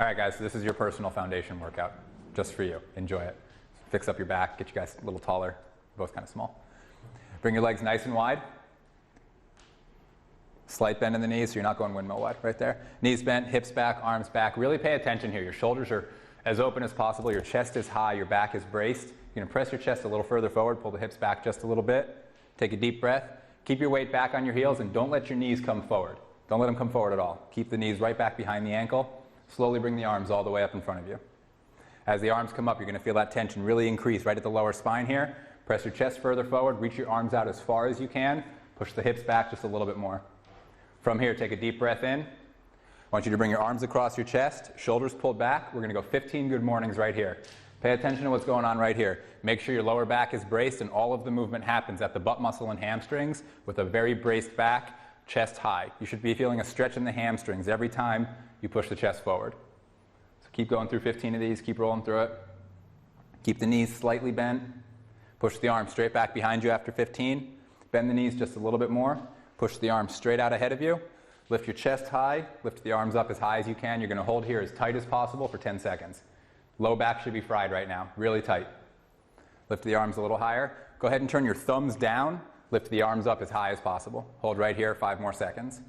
All right, guys, so this is your personal foundation workout, just for you. Enjoy it. Fix up your back, get you guys a little taller, both kind of small. Bring your legs nice and wide. Slight bend in the knees, so you're not going windmill wide right there. Knees bent, hips back, arms back. Really pay attention here. Your shoulders are as open as possible. Your chest is high, your back is braced. You're going to press your chest a little further forward, pull the hips back just a little bit. Take a deep breath. Keep your weight back on your heels and don't let your knees come forward. Don't let them come forward at all. Keep the knees right back behind the ankle. Slowly bring the arms all the way up in front of you. As the arms come up, you're going to feel that tension really increase right at the lower spine here. Press your chest further forward. Reach your arms out as far as you can. Push the hips back just a little bit more. From here, take a deep breath in. I want you to bring your arms across your chest, shoulders pulled back. We're going to go 15 good mornings right here. Pay attention to what's going on right here. Make sure your lower back is braced and all of the movement happens at the butt muscle and hamstrings with a very braced back, chest high. You should be feeling a stretch in the hamstrings every time you push the chest forward. So keep going through 15 of these, keep rolling through it. Keep the knees slightly bent. Push the arms straight back behind you after 15. Bend the knees just a little bit more. Push the arms straight out ahead of you. Lift your chest high. Lift the arms up as high as you can. You're going to hold here as tight as possible for 10 seconds. Low back should be fried right now, really tight. Lift the arms a little higher. Go ahead and turn your thumbs down. Lift the arms up as high as possible. Hold right here 5 more seconds.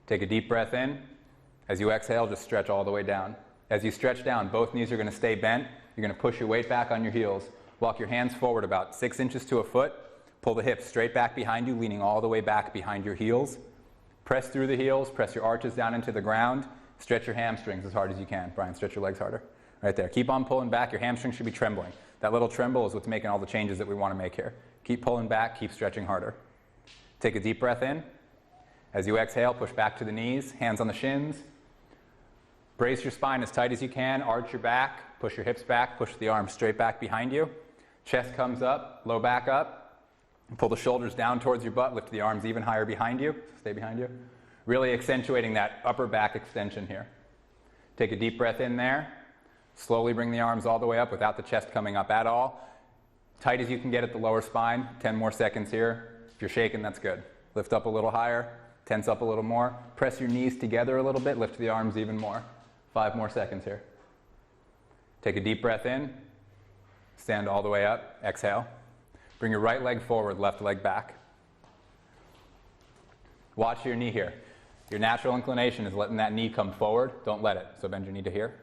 Take a deep breath in. As you exhale, just stretch all the way down. As you stretch down, both knees are going to stay bent. You're going to push your weight back on your heels. Walk your hands forward about 6 inches to a foot. Pull the hips straight back behind you, leaning all the way back behind your heels. Press through the heels. Press your arches down into the ground. Stretch your hamstrings as hard as you can. Brian, stretch your legs harder. Right there. Keep on pulling back. Your hamstrings should be trembling. That little tremble is what's making all the changes that we want to make here. Keep pulling back. Keep stretching harder. Take a deep breath in. As you exhale, push back to the knees. Hands on the shins. Brace your spine as tight as you can. Arch your back. Push your hips back. Push the arms straight back behind you. Chest comes up. Low back up. Pull the shoulders down towards your butt. Lift the arms even higher behind you. Stay behind you. Really accentuating that upper back extension here. Take a deep breath in there. Slowly bring the arms all the way up without the chest coming up at all. Tight as you can get at the lower spine. 10 more seconds here. If you're shaking, that's good. Lift up a little higher. Tense up a little more. Press your knees together a little bit. Lift the arms even more. 5 more seconds here. Take a deep breath in. Stand all the way up. Exhale. Bring your right leg forward, left leg back. Watch your knee here. Your natural inclination is letting that knee come forward. Don't let it. So bend your knee to here.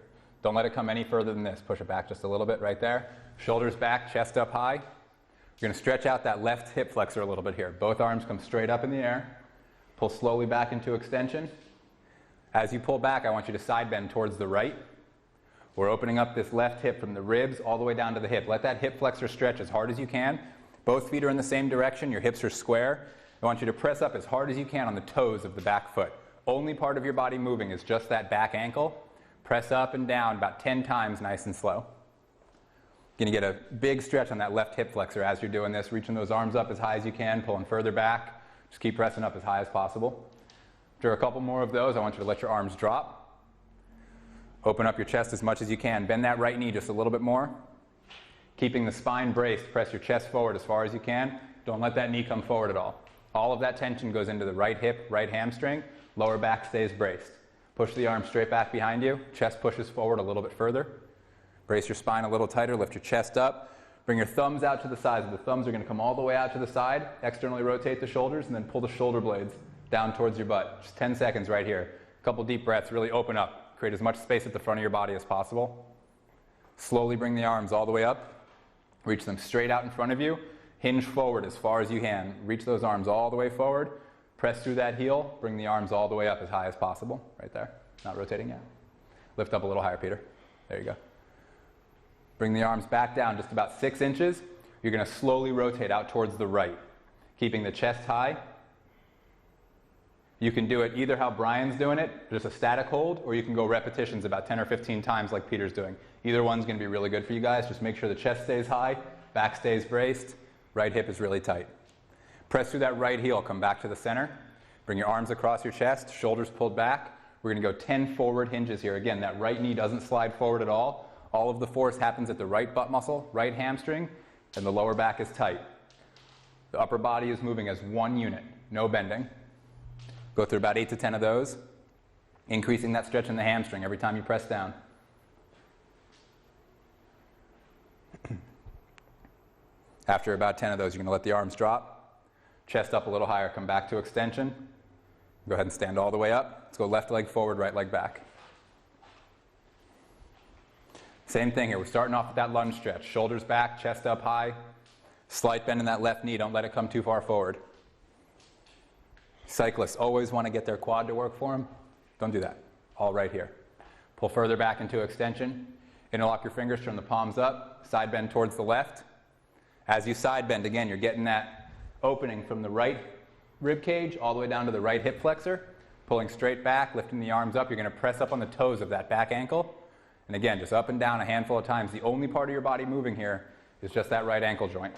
Don't let it come any further than this. Push it back just a little bit right there. Shoulders back, chest up high. You're going to stretch out that left hip flexor a little bit here. Both arms come straight up in the air. Pull slowly back into extension. As you pull back, I want you to side bend towards the right. We're opening up this left hip from the ribs all the way down to the hip. Let that hip flexor stretch as hard as you can. Both feet are in the same direction. Your hips are square. I want you to press up as hard as you can on the toes of the back foot. Only part of your body moving is just that back ankle. Press up and down about 10 times, nice and slow. You're going to get a big stretch on that left hip flexor as you're doing this. Reaching those arms up as high as you can, pulling further back. Just keep pressing up as high as possible. After a couple more of those, I want you to let your arms drop. Open up your chest as much as you can. Bend that right knee just a little bit more. Keeping the spine braced, press your chest forward as far as you can. Don't let that knee come forward at all. All of that tension goes into the right hip, right hamstring. Lower back stays braced. Push the arms straight back behind you. Chest pushes forward a little bit further. Brace your spine a little tighter. Lift your chest up. Bring your thumbs out to the sides. The thumbs are going to come all the way out to the side. Externally rotate the shoulders and then pull the shoulder blades down towards your butt. Just 10 seconds right here. A couple deep breaths. Really open up. Create as much space at the front of your body as possible. Slowly bring the arms all the way up. Reach them straight out in front of you. Hinge forward as far as you can. Reach those arms all the way forward. Press through that heel. Bring the arms all the way up as high as possible. Right there. Not rotating yet. Lift up a little higher, Peter. There you go. Bring the arms back down just about 6 inches. You're going to slowly rotate out towards the right, keeping the chest high. You can do it either how Brian's doing it, just a static hold, or you can go repetitions about 10 or 15 times like Peter's doing. Either one's going to be really good for you guys. Just make sure the chest stays high, back stays braced, right hip is really tight. Press through that right heel, come back to the center. Bring your arms across your chest, shoulders pulled back. We're going to go 10 forward hinges here. Again, that right knee doesn't slide forward at all. All of the force happens at the right butt muscle, right hamstring, and the lower back is tight. The upper body is moving as one unit, no bending. Go through about 8 to 10 of those. increasing that stretch in the hamstring every time you press down. After about 10 of those, you're going to let the arms drop, chest up a little higher, come back to extension. Go ahead and stand all the way up. Let's go left leg forward, right leg back. Same thing here. We're starting off with that lunge stretch. Shoulders back, chest up high. Slight bend in that left knee. Don't let it come too far forward. Cyclists always want to get their quad to work for them. Don't do that. All right here. Pull further back into extension. Interlock your fingers, turn the palms up. Side bend towards the left. As you side bend, again, you're getting that opening from the right rib cage all the way down to the right hip flexor. Pulling straight back, lifting the arms up. You're going to press up on the toes of that back ankle. And again, just up and down a handful of times. The only part of your body moving here is just that right ankle joint.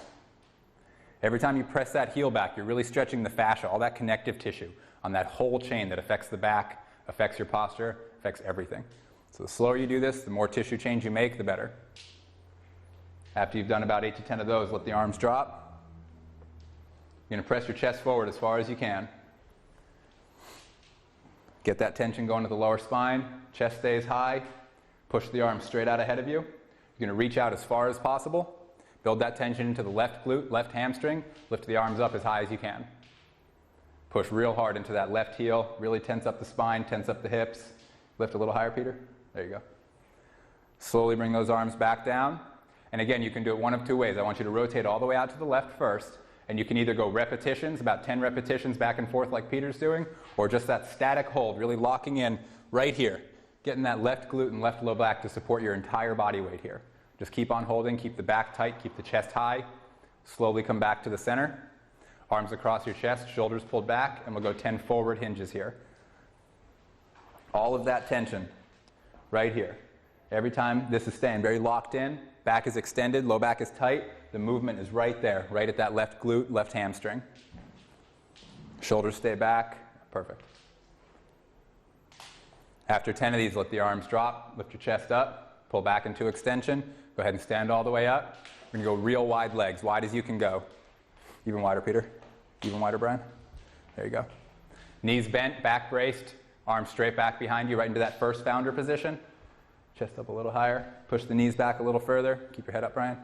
Every time you press that heel back, you're really stretching the fascia, all that connective tissue on that whole chain that affects the back, affects your posture, affects everything. So the slower you do this, the more tissue change you make, the better. After you've done about 8 to 10 of those, let the arms drop. You're going to press your chest forward as far as you can. Get that tension going to the lower spine. Chest stays high. Push the arms straight out ahead of you. You're going to reach out as far as possible. Build that tension into the left glute, left hamstring. Lift the arms up as high as you can. Push real hard into that left heel. Really tense up the spine, tense up the hips. Lift a little higher, Peter. There you go. Slowly bring those arms back down. And again, you can do it one of two ways. I want you to rotate all the way out to the left first. And you can either go repetitions, about 10 repetitions back and forth like Peter's doing, or just that static hold, really locking in right here. Getting that left glute and left low back to support your entire body weight here. Just keep on holding, keep the back tight, keep the chest high. Slowly come back to the center. Arms across your chest, shoulders pulled back, and we'll go 10 forward hinges here. All of that tension right here. Every time this is staying very locked in, back is extended, low back is tight, the movement is right there, right at that left glute, left hamstring. Shoulders stay back, perfect. After 10 of these, let the arms drop, lift your chest up, pull back into extension, go ahead and stand all the way up. We're going to go real wide legs, wide as you can go. Even wider, Peter. Even wider, Brian. There you go. Knees bent, back braced, arms straight back behind you, right into that first founder position. Chest up a little higher. Push the knees back a little further. Keep your head up, Brian.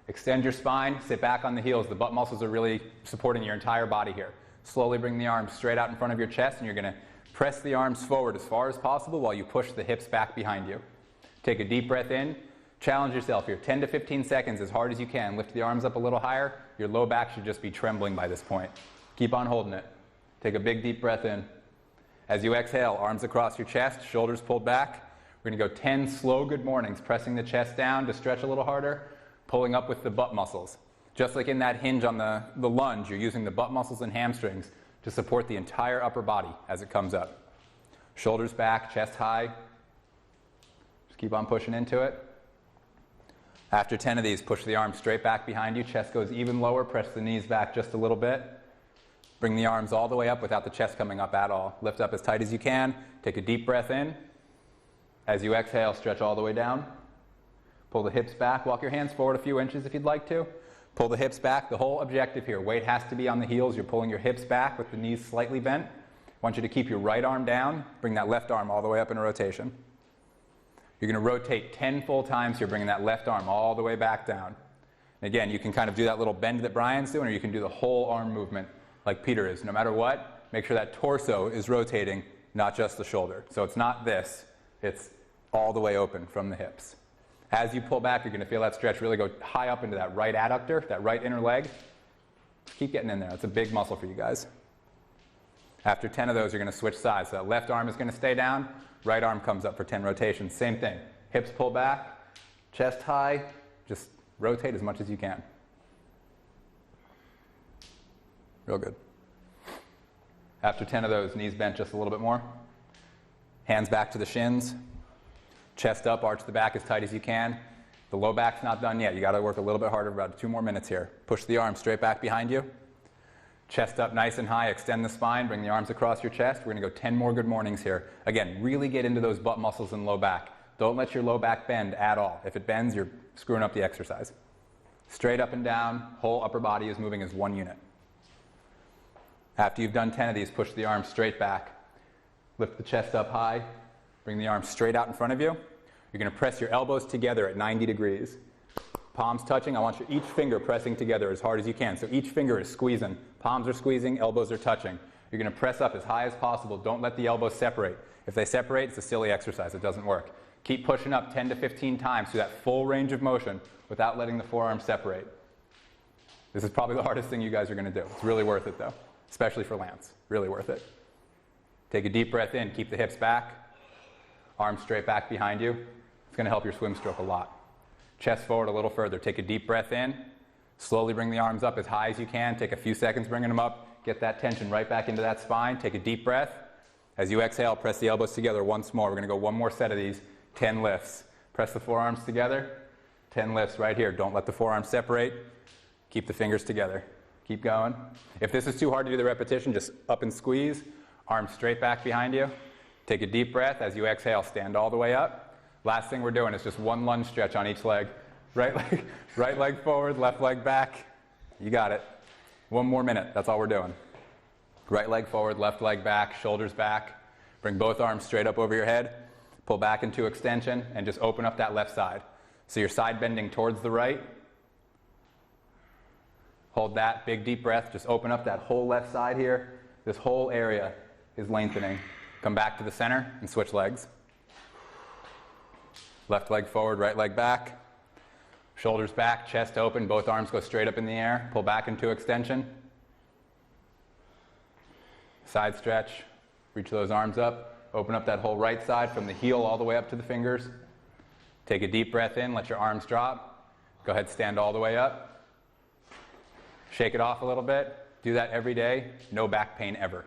Extend your spine, sit back on the heels. The butt muscles are really supporting your entire body here. Slowly bring the arms straight out in front of your chest, and you're going to press the arms forward as far as possible while you push the hips back behind you. Take a deep breath in. Challenge yourself here. 10 to 15 seconds as hard as you can. Lift the arms up a little higher. Your low back should just be trembling by this point. Keep on holding it. Take a big deep breath in. As you exhale, arms across your chest, shoulders pulled back. We're going to go 10 slow good mornings, pressing the chest down to stretch a little harder, pulling up with the butt muscles. Just like in that hinge on the lunge, you're using the butt muscles and hamstrings to support the entire upper body as it comes up. Shoulders back, chest high. Just keep on pushing into it. After 10 of these, push the arms straight back behind you. Chest goes even lower. Press the knees back just a little bit. Bring the arms all the way up without the chest coming up at all. Lift up as tight as you can. Take a deep breath in. As you exhale, stretch all the way down. Pull the hips back. Walk your hands forward a few inches if you'd like to. Pull the hips back. The whole objective here, weight has to be on the heels. You're pulling your hips back with the knees slightly bent. I want you to keep your right arm down. Bring that left arm all the way up in a rotation. You're going to rotate 10 full times here, bringing that left arm all the way back down. And again, you can kind of do that little bend that Brian's doing, or you can do the whole arm movement like Peter is. No matter what, make sure that torso is rotating, not just the shoulder. So it's not this. It's all the way open from the hips. As you pull back, you're going to feel that stretch really go high up into that right adductor, that right inner leg. Keep getting in there. It's a big muscle for you guys. After 10 of those, you're going to switch sides. So that left arm is going to stay down. Right arm comes up for 10 rotations. Same thing. Hips pull back, chest high. Just rotate as much as you can. Real good. After 10 of those, knees bent just a little bit more. Hands back to the shins. Chest up, arch the back as tight as you can. The low back's not done yet. You got to work a little bit harder, about 2 more minutes here. Push the arms straight back behind you. Chest up nice and high, extend the spine, bring the arms across your chest. We're going to go 10 more good mornings here. Again, really get into those butt muscles and low back. Don't let your low back bend at all. If it bends, you're screwing up the exercise. Straight up and down, whole upper body is moving as one unit. After you've done 10 of these, push the arms straight back. Lift the chest up high. Bring the arms straight out in front of you. You're going to press your elbows together at 90 degrees. Palms touching. I want each finger pressing together as hard as you can. So each finger is squeezing. Palms are squeezing, elbows are touching. You're going to press up as high as possible. Don't let the elbows separate. If they separate, it's a silly exercise. It doesn't work. Keep pushing up 10 to 15 times through that full range of motion without letting the forearms separate. This is probably the hardest thing you guys are going to do. It's really worth it though, especially for Lance. Really worth it. Take a deep breath in. Keep the hips back. Arms straight back behind you. It's going to help your swim stroke a lot. Chest forward a little further. Take a deep breath in. Slowly bring the arms up as high as you can. Take a few seconds bringing them up. Get that tension right back into that spine. Take a deep breath. As you exhale, press the elbows together once more. We're going to go one more set of these. 10 lifts. Press the forearms together. 10 lifts right here. Don't let the forearms separate. Keep the fingers together. Keep going. If this is too hard to do the repetition, just up and squeeze. Arms straight back behind you. Take a deep breath. As you exhale, stand all the way up. Last thing we're doing is just one lunge stretch on each leg. Right leg forward, left leg back. You got it. One more minute. That's all we're doing. Right leg forward, left leg back, shoulders back. Bring both arms straight up over your head. Pull back into extension and just open up that left side. So you're side bending towards the right. Hold that, big deep breath. Just open up that whole left side here. This whole area is lengthening. Come back to the center and switch legs. Left leg forward, right leg back. Shoulders back, chest open, both arms go straight up in the air. Pull back into extension. Side stretch, reach those arms up. Open up that whole right side from the heel all the way up to the fingers. Take a deep breath in, let your arms drop. Go ahead, stand all the way up. Shake it off a little bit. Do that every day. No back pain ever.